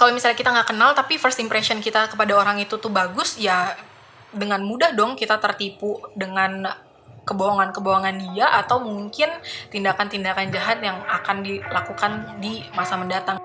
kalau misalnya kita nggak kenal tapi first impression kita kepada orang itu tuh bagus, ya dengan mudah dong kita tertipu dengan kebohongan-kebohongan dia atau mungkin tindakan-tindakan jahat yang akan dilakukan di masa mendatang.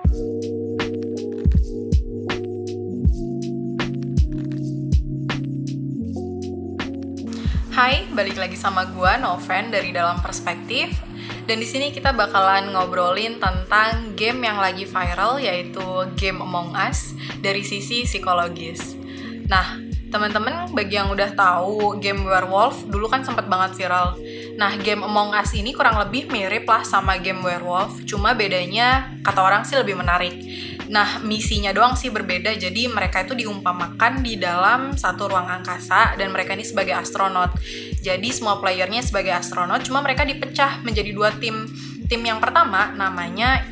Hai, balik lagi sama gua Noven dari Dalam Perspektif. Dan di sini kita bakalan ngobrolin tentang game yang lagi viral, yaitu game Among Us dari sisi psikologis. Nah, teman-teman bagi yang udah tahu game Werewolf dulu kan sempat banget viral. Nah, game Among Us ini kurang lebih mirip lah sama game Werewolf, cuma bedanya kata orang sih lebih menarik. Nah, misinya doang sih berbeda, jadi mereka itu diumpamakan di dalam satu ruang angkasa dan mereka ini sebagai astronot. Jadi semua playernya sebagai astronot, cuma mereka dipecah menjadi dua tim. Tim yang pertama namanya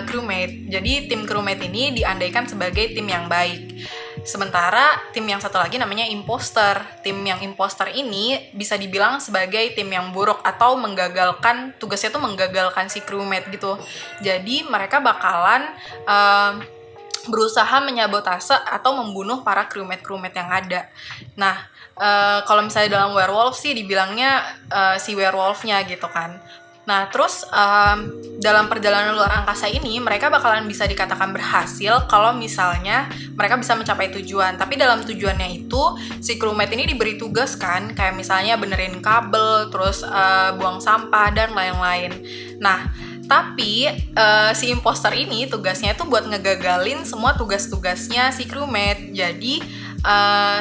crewmate. Jadi tim crewmate ini diandaikan sebagai tim yang baik. Sementara tim yang satu lagi namanya imposter. Tim yang imposter ini bisa dibilang sebagai tim yang buruk atau menggagalkan, tugasnya tuh menggagalkan si crewmate gitu. Jadi mereka bakalan berusaha menyabotase atau membunuh para crewmate yang ada. Nah, kalau misalnya dalam werewolf sih dibilangnya si werewolfnya gitu kan. Nah, terus dalam perjalanan luar angkasa ini, mereka bakalan bisa dikatakan berhasil kalau misalnya mereka bisa mencapai tujuan. Tapi dalam tujuannya itu, si crewmate ini diberi tugas kan, kayak misalnya benerin kabel, terus buang sampah, dan lain-lain. Nah, tapi si imposter ini tugasnya itu buat ngegagalin semua tugas-tugasnya si crewmate. Jadi,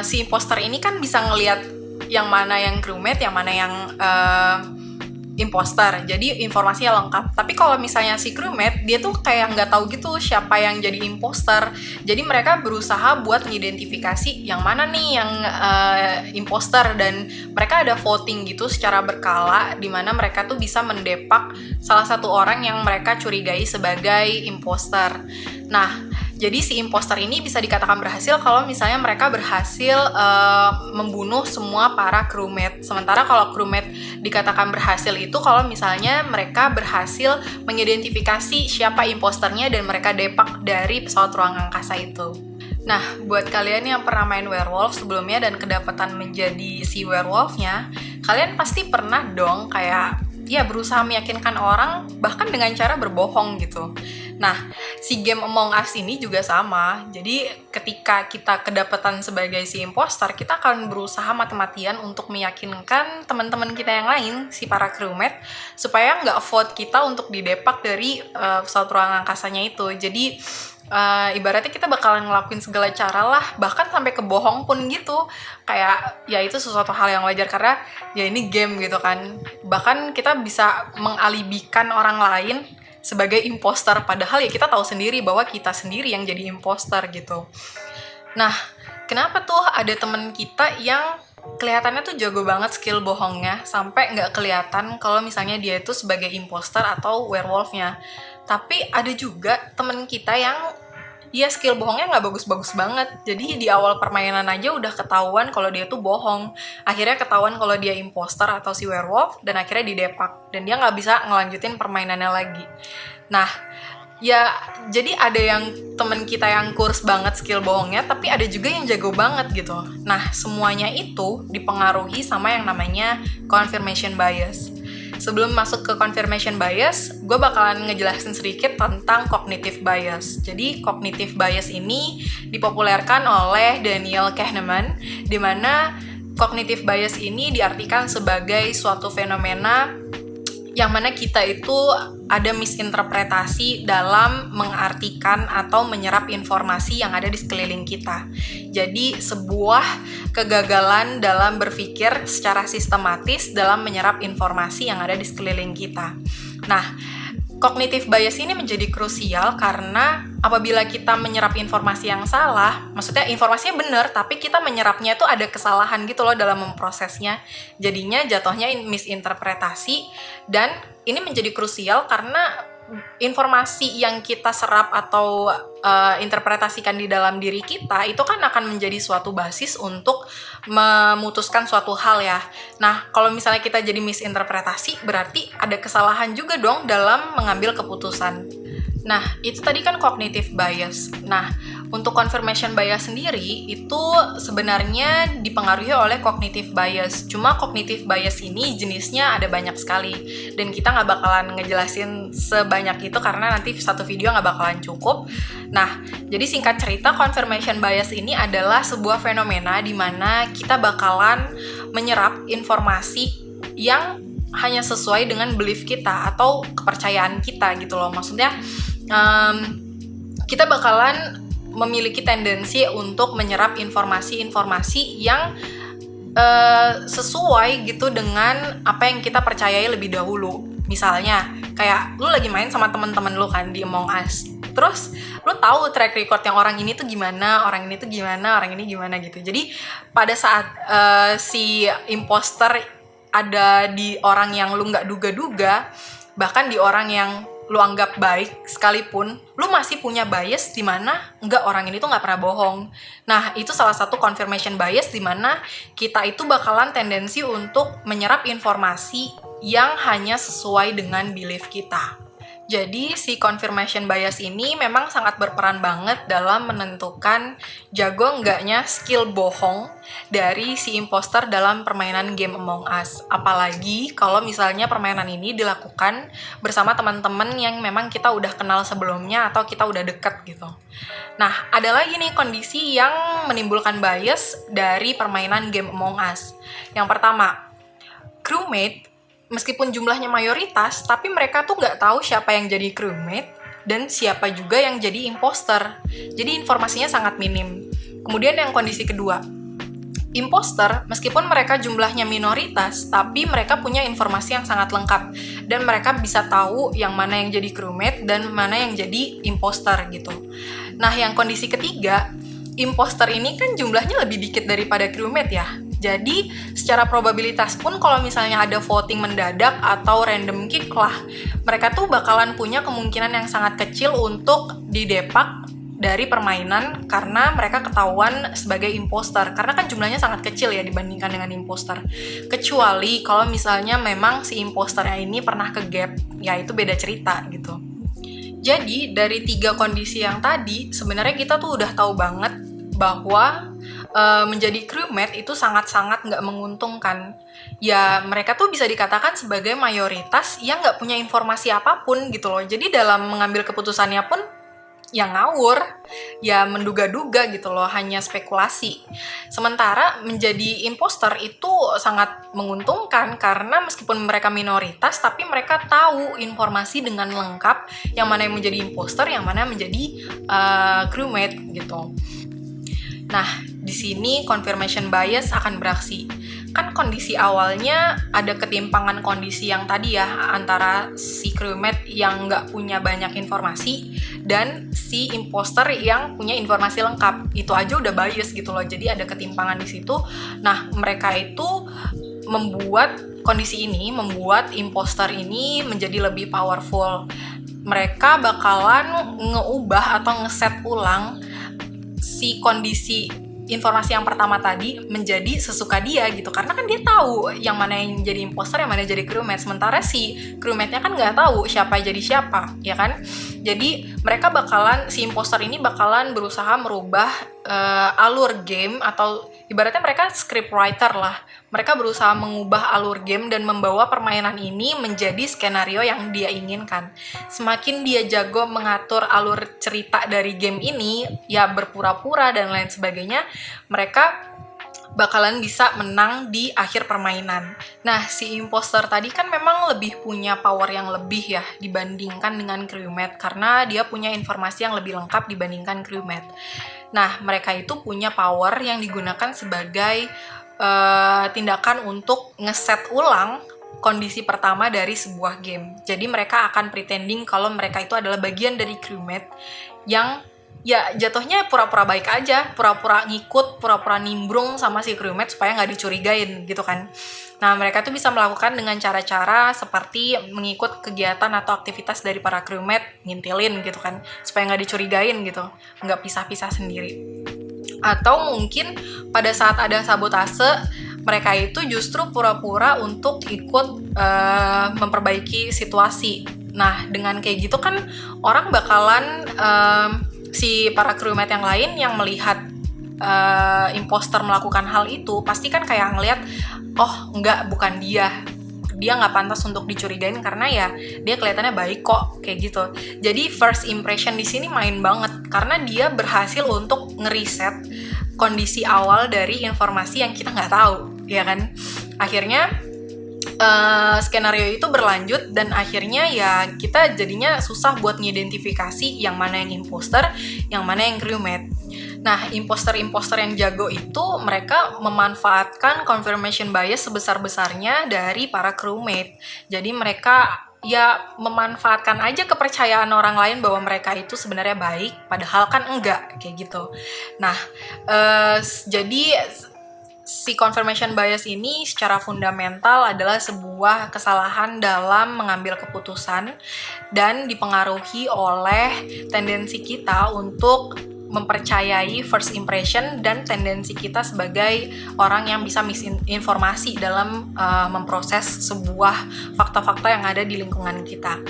si imposter ini kan bisa ngelihat yang mana yang crewmate, yang mana yang imposter, jadi informasinya lengkap. Tapi kalau misalnya si crewmate, dia tuh kayak nggak tahu gitu siapa yang jadi imposter. Jadi mereka berusaha buat mengidentifikasi yang mana nih yang imposter, dan mereka ada voting gitu secara berkala, di mana mereka tuh bisa mendepak salah satu orang yang mereka curigai sebagai imposter. Nah, jadi si imposter ini bisa dikatakan berhasil kalau misalnya mereka berhasil membunuh semua para crewmate. Sementara kalau crewmate dikatakan berhasil itu kalau misalnya mereka berhasil mengidentifikasi siapa imposternya dan mereka depak dari pesawat ruang angkasa itu. Nah, buat kalian yang pernah main werewolf sebelumnya dan kedapatan menjadi si werewolfnya, kalian pasti pernah dong kayak ya berusaha meyakinkan orang bahkan dengan cara berbohong gitu. Nah, si game Among Us ini juga sama. Jadi ketika kita kedapatan sebagai si imposter, kita akan berusaha mati-matian untuk meyakinkan teman-teman kita yang lain, si para crewmate, supaya nggak vote kita untuk didepak dari pesawat ruang angkasanya itu. Jadi ibaratnya kita bakalan ngelakuin segala cara lah, bahkan sampai kebohong pun gitu. Kayak ya itu sesuatu hal yang wajar karena ya ini game gitu kan. Bahkan kita bisa mengalibikan orang lain sebagai imposter, padahal ya kita tahu sendiri bahwa kita sendiri yang jadi imposter gitu. Nah, kenapa tuh ada temen kita yang kelihatannya tuh jago banget skill bohongnya sampai nggak kelihatan kalau misalnya dia itu sebagai imposter atau werewolfnya. Tapi ada juga temen kita yang ya skill bohongnya nggak bagus-bagus banget. Jadi di awal permainan aja udah ketahuan kalau dia tuh bohong. Akhirnya ketahuan kalau dia imposter atau si werewolf dan akhirnya didepak. Dan dia nggak bisa ngelanjutin permainannya lagi. Nah, ya jadi ada yang temen kita yang kurs banget skill bohongnya, tapi ada juga yang jago banget gitu. Nah, semuanya itu dipengaruhi sama yang namanya confirmation bias. Sebelum masuk ke confirmation bias, gue bakalan ngejelasin sedikit tentang cognitive bias. Jadi, cognitive bias ini dipopulerkan oleh Daniel Kahneman, di mana cognitive bias ini diartikan sebagai suatu fenomena yang mana kita itu ada misinterpretasi dalam mengartikan atau menyerap informasi yang ada di sekeliling kita. Jadi sebuah kegagalan dalam berpikir secara sistematis dalam menyerap informasi yang ada di sekeliling kita. Nah, cognitive bias ini menjadi krusial karena apabila kita menyerap informasi yang salah, maksudnya informasinya benar, tapi kita menyerapnya itu ada kesalahan gitu loh dalam memprosesnya. Jadinya jatuhnya misinterpretasi, dan ini menjadi krusial karena informasi yang kita serap atau interpretasikan di dalam diri kita itu kan akan menjadi suatu basis untuk memutuskan suatu hal ya. Nah, kalau misalnya kita jadi misinterpretasi, berarti ada kesalahan juga dong dalam mengambil keputusan. Nah, itu tadi kan cognitive bias. Nah, untuk confirmation bias sendiri itu sebenarnya dipengaruhi oleh cognitive bias. Cuma cognitive bias ini jenisnya ada banyak sekali. Dan kita nggak bakalan ngejelasin sebanyak itu karena nanti satu video nggak bakalan cukup. Nah, jadi singkat cerita, confirmation bias ini adalah sebuah fenomena di mana kita bakalan menyerap informasi yang hanya sesuai dengan belief kita atau kepercayaan kita gitu loh. Maksudnya kita bakalan memiliki tendensi untuk menyerap informasi-informasi yang sesuai gitu dengan apa yang kita percayai lebih dahulu. Misalnya, kayak lu lagi main sama teman-teman lu kan di Among Us. Terus lu tahu track record yang orang ini tuh gimana, orang ini tuh gimana, orang ini gimana gitu. Jadi pada saat si imposter ada di orang yang lu nggak duga-duga, bahkan di orang yang lu anggap baik sekalipun, lu masih punya bias di mana enggak, orang ini tuh nggak pernah bohong. Nah, itu salah satu confirmation bias di mana kita itu bakalan tendensi untuk menyerap informasi yang hanya sesuai dengan belief kita. Jadi si confirmation bias ini memang sangat berperan banget dalam menentukan jago enggaknya skill bohong dari si imposter dalam permainan game Among Us. Apalagi kalau misalnya permainan ini dilakukan bersama teman-teman yang memang kita udah kenal sebelumnya atau kita udah deket gitu. Nah, ada lagi nih kondisi yang menimbulkan bias dari permainan game Among Us. Yang pertama, crewmate meskipun jumlahnya mayoritas, tapi mereka tuh nggak tahu siapa yang jadi crewmate dan siapa juga yang jadi imposter. Jadi informasinya sangat minim. Kemudian yang kondisi kedua, imposter meskipun mereka jumlahnya minoritas, tapi mereka punya informasi yang sangat lengkap dan mereka bisa tahu yang mana yang jadi crewmate dan mana yang jadi imposter gitu. Nah, yang kondisi ketiga, imposter ini kan jumlahnya lebih dikit daripada crewmate ya. Jadi secara probabilitas pun kalau misalnya ada voting mendadak atau random kick lah, mereka tuh bakalan punya kemungkinan yang sangat kecil untuk didepak dari permainan karena mereka ketahuan sebagai imposter. Karena kan jumlahnya sangat kecil ya dibandingkan dengan imposter. Kecuali kalau misalnya memang si imposternya ini pernah ke gap, ya itu beda cerita gitu. Jadi dari 3 kondisi yang tadi sebenarnya kita tuh udah tahu banget bahwa menjadi crewmate itu sangat-sangat nggak menguntungkan. Ya mereka tuh bisa dikatakan sebagai mayoritas yang nggak punya informasi apapun gitu loh. Jadi dalam mengambil keputusannya pun ya ngawur, ya menduga-duga gitu loh, hanya spekulasi. Sementara menjadi imposter itu sangat menguntungkan karena meskipun mereka minoritas, tapi mereka tahu informasi dengan lengkap yang mana yang menjadi imposter, yang mana menjadi crewmate gitu. Nah, di sini confirmation bias akan beraksi. Kan kondisi awalnya ada ketimpangan kondisi yang tadi ya, antara si crewmate yang nggak punya banyak informasi dan si imposter yang punya informasi lengkap. Itu aja udah bias gitu loh, jadi ada ketimpangan di situ. Nah, mereka itu membuat kondisi ini, membuat imposter ini menjadi lebih powerful. Mereka bakalan ngeubah atau ngeset ulang si kondisi informasi yang pertama tadi menjadi sesuka dia gitu, karena kan dia tahu yang mana yang jadi imposter, yang mana jadi crewmate. Sementara si crewmate-nya kan nggak tahu siapa jadi siapa, ya kan? Jadi mereka bakalan, si imposter ini bakalan berusaha merubah alur game, atau ibaratnya mereka script writer lah. Mereka berusaha mengubah alur game dan membawa permainan ini menjadi skenario yang dia inginkan. Semakin dia jago mengatur alur cerita dari game ini, ya berpura-pura dan lain sebagainya, mereka bakalan bisa menang di akhir permainan. Nah, si imposter tadi kan memang lebih punya power yang lebih ya dibandingkan dengan crewmate, karena dia punya informasi yang lebih lengkap dibandingkan crewmate. Nah, mereka itu punya power yang digunakan sebagai tindakan untuk ngeset ulang kondisi pertama dari sebuah game. Jadi mereka akan pretending kalau mereka itu adalah bagian dari crewmate yang ya jatuhnya pura-pura baik aja, pura-pura ngikut, pura-pura nimbrung sama si crewmate supaya nggak dicurigain gitu kan. Nah, mereka tuh bisa melakukan dengan cara-cara seperti mengikut kegiatan atau aktivitas dari para crewmate, ngintilin gitu kan, supaya nggak dicurigain gitu, nggak pisah-pisah sendiri. Atau mungkin pada saat ada sabotase, mereka itu justru pura-pura untuk ikut memperbaiki situasi. Nah, dengan kayak gitu kan orang bakalan si para crewmate yang lain yang melihat imposter melakukan hal itu pasti kan kayak ngelihat, oh enggak, bukan dia nggak pantas untuk dicurigain karena ya dia kelihatannya baik kok, kayak gitu. Jadi first impression di sini main banget karena dia berhasil untuk ngeriset kondisi awal dari informasi yang kita nggak tahu, ya kan? Akhirnya skenario itu berlanjut dan akhirnya ya kita jadinya susah buat ngidentifikasi yang mana yang imposter, yang mana yang crewmate. Nah, imposter-imposter yang jago itu mereka memanfaatkan confirmation bias sebesar-besarnya dari para crewmate. Jadi mereka ya memanfaatkan aja kepercayaan orang lain bahwa mereka itu sebenarnya baik, padahal kan enggak, kayak gitu. Nah, jadi si confirmation bias ini secara fundamental adalah sebuah kesalahan dalam mengambil keputusan dan dipengaruhi oleh tendensi kita untuk mempercayai first impression dan tendensi kita sebagai orang yang bisa misinformasi dalam memproses sebuah fakta-fakta yang ada di lingkungan kita.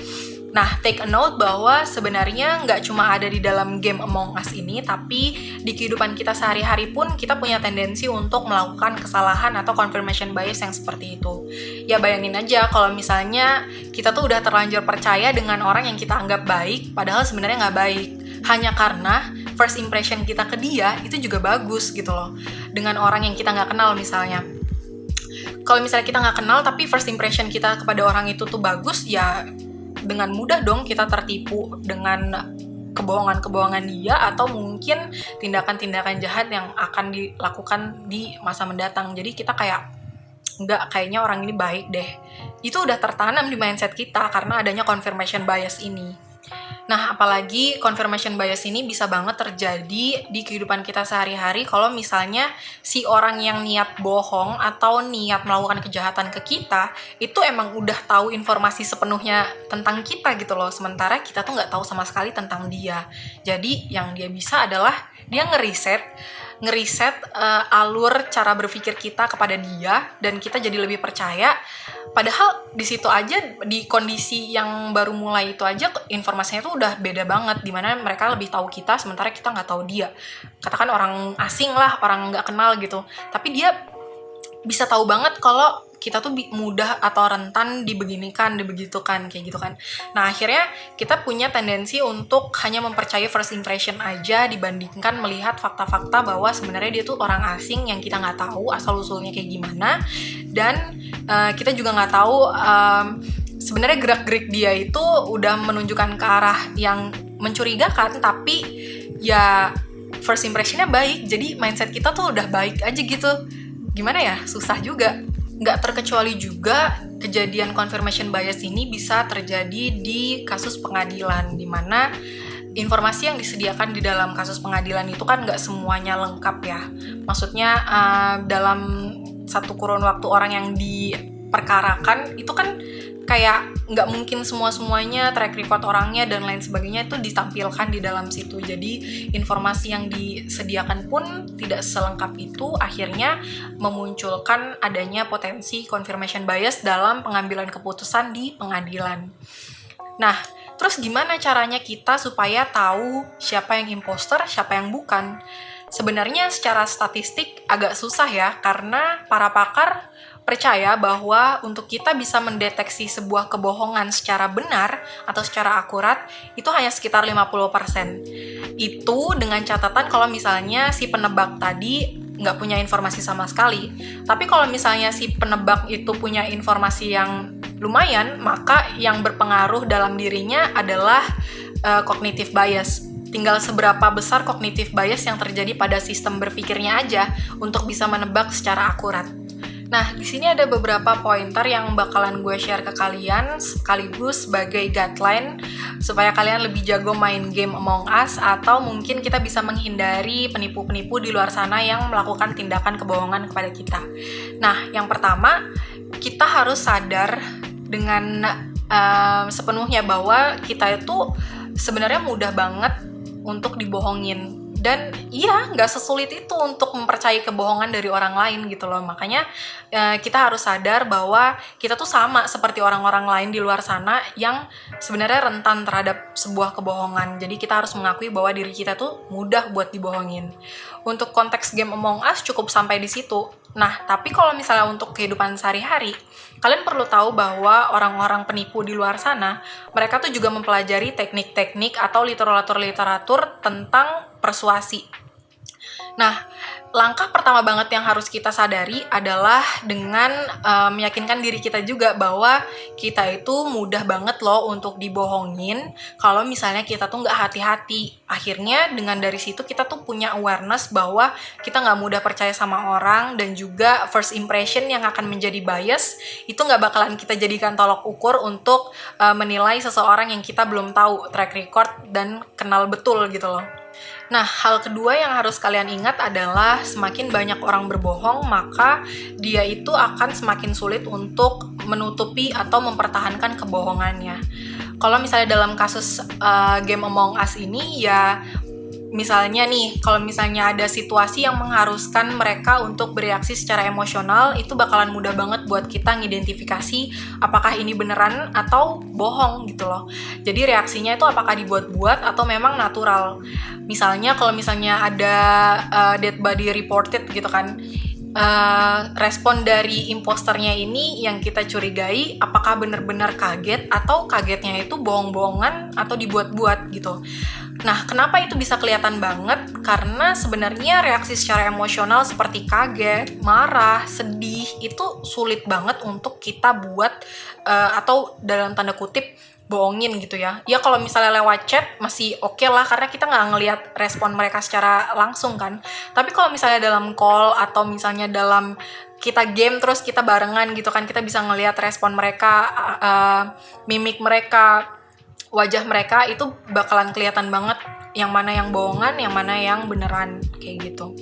Nah, take a note bahwa sebenarnya nggak cuma ada di dalam game Among Us ini, tapi di kehidupan kita sehari-hari pun kita punya tendensi untuk melakukan kesalahan atau confirmation bias yang seperti itu. Ya bayangin aja kalau misalnya kita tuh udah terlanjur percaya dengan orang yang kita anggap baik, padahal sebenarnya nggak baik. Hanya karena first impression kita ke dia itu juga bagus gitu loh. Dengan orang yang kita nggak kenal misalnya. Kalau misalnya kita nggak kenal tapi first impression kita kepada orang itu tuh bagus, ya dengan mudah dong kita tertipu dengan kebohongan-kebohongan dia atau mungkin tindakan-tindakan jahat yang akan dilakukan di masa mendatang. Jadi kita kayak, enggak, kayaknya orang ini baik deh. Itu udah tertanam di mindset kita karena adanya confirmation bias ini. Nah, apalagi confirmation bias ini bisa banget terjadi di kehidupan kita sehari-hari kalau misalnya si orang yang niat bohong atau niat melakukan kejahatan ke kita itu emang udah tahu informasi sepenuhnya tentang kita gitu loh, sementara kita tuh nggak tahu sama sekali tentang dia. Jadi yang dia bisa adalah dia ngeriset alur cara berpikir kita kepada dia dan kita jadi lebih percaya. Padahal di situ aja, di kondisi yang baru mulai itu aja informasinya tuh udah beda banget, dimana mereka lebih tahu kita sementara kita nggak tahu dia. Katakan orang asing lah, orang nggak kenal gitu, tapi dia bisa tahu banget kalau kita tuh mudah atau rentan dibeginikan, dibegitukan, kayak gitu kan. Nah, akhirnya kita punya tendensi untuk hanya mempercayai first impression aja dibandingkan melihat fakta-fakta bahwa sebenarnya dia tuh orang asing yang kita nggak tahu asal-usulnya kayak gimana, dan kita juga nggak tahu sebenarnya gerak-gerik dia itu udah menunjukkan ke arah yang mencurigakan, tapi ya first impressionnya baik, jadi mindset kita tuh udah baik aja gitu. Gimana ya, susah juga. Nggak terkecuali juga kejadian confirmation bias ini bisa terjadi di kasus pengadilan, di mana informasi yang disediakan di dalam kasus pengadilan itu kan nggak semuanya lengkap ya. Maksudnya dalam satu kurun waktu orang yang diperkarakan itu kan kayak nggak mungkin semua-semuanya track record orangnya dan lain sebagainya itu ditampilkan di dalam situ. Jadi informasi yang disediakan pun tidak selengkap itu, akhirnya memunculkan adanya potensi confirmation bias dalam pengambilan keputusan di pengadilan. Nah, terus gimana caranya kita supaya tahu siapa yang imposter, siapa yang bukan? Sebenarnya secara statistik agak susah ya, karena para pakar percaya bahwa untuk kita bisa mendeteksi sebuah kebohongan secara benar atau secara akurat itu hanya sekitar 50%. Itu dengan catatan kalau misalnya si penebak tadi nggak punya informasi sama sekali. Tapi kalau misalnya si penebak itu punya informasi yang lumayan, maka yang berpengaruh dalam dirinya adalah cognitive bias. Tinggal seberapa besar cognitive bias yang terjadi pada sistem berpikirnya aja untuk bisa menebak secara akurat. Nah, di sini ada beberapa pointer yang bakalan gue share ke kalian sekaligus sebagai guideline supaya kalian lebih jago main game Among Us atau mungkin kita bisa menghindari penipu-penipu di luar sana yang melakukan tindakan kebohongan kepada kita. Nah, yang pertama, kita harus sadar dengan sepenuhnya bahwa kita itu sebenarnya mudah banget untuk dibohongin. Dan iya, nggak sesulit itu untuk mempercayai kebohongan dari orang lain gitu loh. Makanya kita harus sadar bahwa kita tuh sama seperti orang-orang lain di luar sana yang sebenarnya rentan terhadap sebuah kebohongan. Jadi kita harus mengakui bahwa diri kita tuh mudah buat dibohongin. Untuk konteks game Among Us cukup sampai di situ. Nah, tapi kalau misalnya untuk kehidupan sehari-hari, kalian perlu tahu bahwa orang-orang penipu di luar sana, mereka tuh juga mempelajari teknik-teknik atau literatur-literatur tentang persuasi. Nah, langkah pertama banget yang harus kita sadari adalah dengan meyakinkan diri kita juga bahwa kita itu mudah banget loh untuk dibohongin kalau misalnya kita tuh nggak hati-hati. Akhirnya dengan dari situ kita tuh punya awareness bahwa kita nggak mudah percaya sama orang, dan juga first impression yang akan menjadi bias itu nggak bakalan kita jadikan tolok ukur untuk menilai seseorang yang kita belum tahu track record dan kenal betul gitu loh. Nah, hal kedua yang harus kalian ingat adalah semakin banyak orang berbohong, maka dia itu akan semakin sulit untuk menutupi atau mempertahankan kebohongannya. Kalau misalnya dalam kasus game Among Us ini, ya misalnya nih, kalau misalnya ada situasi yang mengharuskan mereka untuk bereaksi secara emosional, itu bakalan mudah banget buat kita ngidentifikasi apakah ini beneran atau bohong gitu loh. Jadi reaksinya itu apakah dibuat-buat atau memang natural. Misalnya kalau misalnya ada dead body reported gitu kan, respon dari imposternya ini yang kita curigai apakah benar-benar kaget atau kagetnya itu bohong-bohongan atau dibuat-buat gitu. Nah, kenapa itu bisa kelihatan banget? Karena sebenarnya reaksi secara emosional seperti kaget, marah, sedih itu sulit banget untuk kita buat atau dalam tanda kutip bohongin gitu ya. Ya kalau misalnya lewat chat masih oke lah, karena kita nggak ngelihat respon mereka secara langsung kan. Tapi kalau misalnya dalam call atau misalnya dalam kita game terus kita barengan gitu kan, kita bisa ngelihat respon mereka, mimik mereka, wajah mereka, itu bakalan kelihatan banget yang mana yang bohongan, yang mana yang beneran kayak gitu.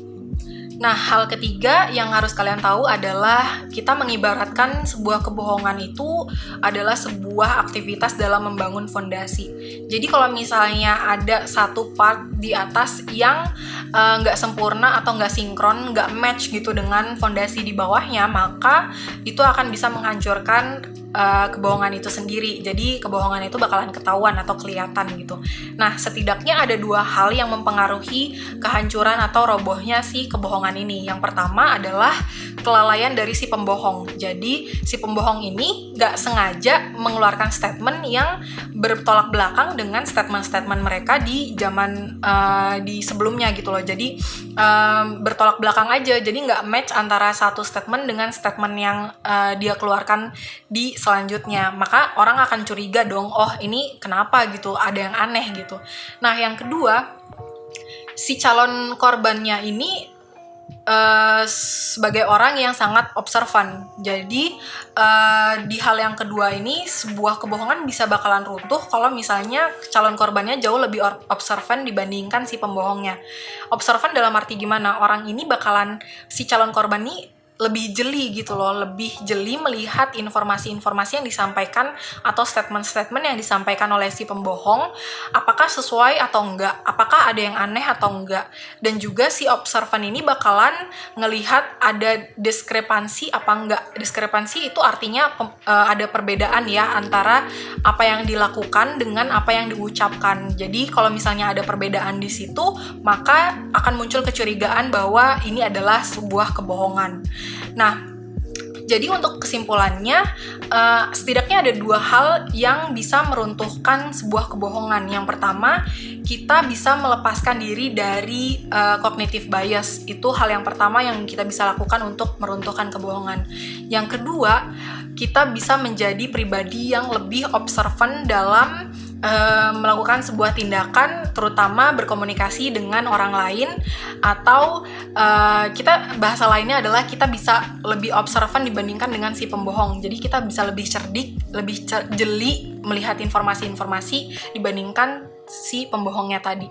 Nah, hal ketiga yang harus kalian tahu adalah kita mengibaratkan sebuah kebohongan itu adalah sebuah aktivitas dalam membangun fondasi. Jadi kalau misalnya ada satu part di atas yang nggak sempurna atau nggak sinkron, nggak match gitu dengan fondasi di bawahnya, maka itu akan bisa menghancurkan kebohongan itu sendiri. Jadi kebohongan itu bakalan ketahuan atau kelihatan gitu. Nah, setidaknya ada dua hal yang mempengaruhi kehancuran atau robohnya si kebohongan ini. Yang pertama adalah kelalaian dari si pembohong. Jadi si pembohong ini nggak sengaja mengeluarkan statement yang bertolak belakang dengan statement-statement mereka di zaman di sebelumnya gitu loh. Jadi bertolak belakang aja. Jadi nggak match antara satu statement dengan statement yang dia keluarkan di selanjutnya. Maka orang akan curiga dong, oh ini kenapa gitu, ada yang aneh gitu. Nah, yang kedua, si calon korbannya ini sebagai orang yang sangat observan. Jadi di hal yang kedua ini, sebuah kebohongan bisa bakalan runtuh kalau misalnya calon korbannya jauh lebih observan dibandingkan si pembohongnya. Observan dalam arti gimana? Orang ini bakalan, si calon korban ini lebih jeli gitu loh, lebih jeli melihat informasi-informasi yang disampaikan atau statement-statement yang disampaikan oleh si pembohong, apakah sesuai atau enggak, apakah ada yang aneh atau enggak. Dan juga si observan ini bakalan ngelihat ada diskrepansi apa enggak. Diskrepansi itu artinya ada perbedaan ya antara apa yang dilakukan dengan apa yang diucapkan. Jadi kalau misalnya ada perbedaan di situ, maka akan muncul kecurigaan bahwa ini adalah sebuah kebohongan. Nah, jadi untuk kesimpulannya, setidaknya ada dua hal yang bisa meruntuhkan sebuah kebohongan. Yang pertama, kita bisa melepaskan diri dari cognitive bias. Itu hal yang pertama yang kita bisa lakukan untuk meruntuhkan kebohongan. Yang kedua, kita bisa menjadi pribadi yang lebih observan dalam melakukan sebuah tindakan, terutama berkomunikasi dengan orang lain, atau kita bahasa lainnya adalah kita bisa lebih observan dibandingkan dengan si pembohong. Jadi kita bisa lebih cerdik, lebih jeli melihat informasi-informasi dibandingkan si pembohongnya tadi.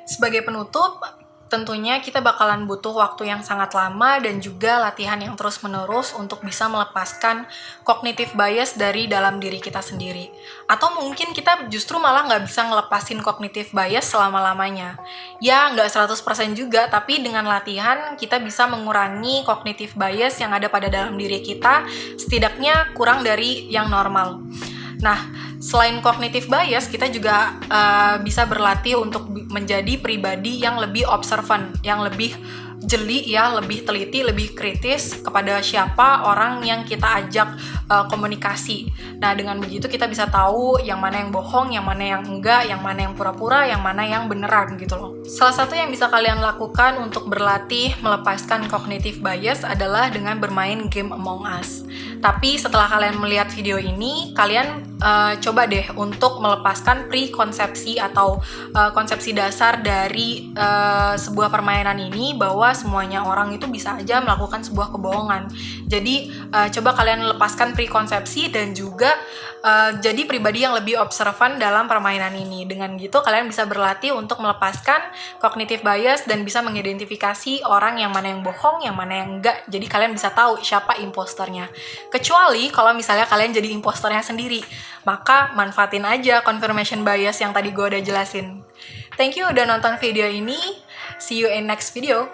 Sebagai penutup, tentunya kita bakalan butuh waktu yang sangat lama dan juga latihan yang terus-menerus untuk bisa melepaskan cognitive bias dari dalam diri kita sendiri. Atau mungkin kita justru malah nggak bisa ngelepasin cognitive bias selama-lamanya. Ya, nggak 100% juga, tapi dengan latihan kita bisa mengurangi cognitive bias yang ada pada dalam diri kita, setidaknya kurang dari yang normal. Nah, selain cognitive bias, kita juga bisa berlatih untuk menjadi pribadi yang lebih observant, yang lebih jeli ya, lebih teliti, lebih kritis kepada siapa orang yang kita ajak komunikasi. Nah, dengan begitu kita bisa tahu yang mana yang bohong, yang mana yang enggak, yang mana yang pura-pura, yang mana yang beneran gitu loh. Salah satu yang bisa kalian lakukan untuk berlatih melepaskan cognitive bias adalah dengan bermain game Among Us. Tapi setelah kalian melihat video ini, kalian coba deh untuk melepaskan prekonsepsi atau konsepsi dasar dari sebuah permainan ini, bahwa semuanya orang itu bisa aja melakukan sebuah kebohongan. Jadi coba kalian lepaskan prekonsepsi dan juga jadi pribadi yang lebih observan dalam permainan ini. Dengan gitu kalian bisa berlatih untuk melepaskan cognitive bias dan bisa mengidentifikasi orang yang mana yang bohong, yang mana yang enggak. Jadi kalian bisa tahu siapa imposternya. Kecuali kalau misalnya kalian jadi imposternya sendiri, maka manfaatin aja confirmation bias yang tadi gue udah jelasin. Thank you udah nonton video ini. See you in next video.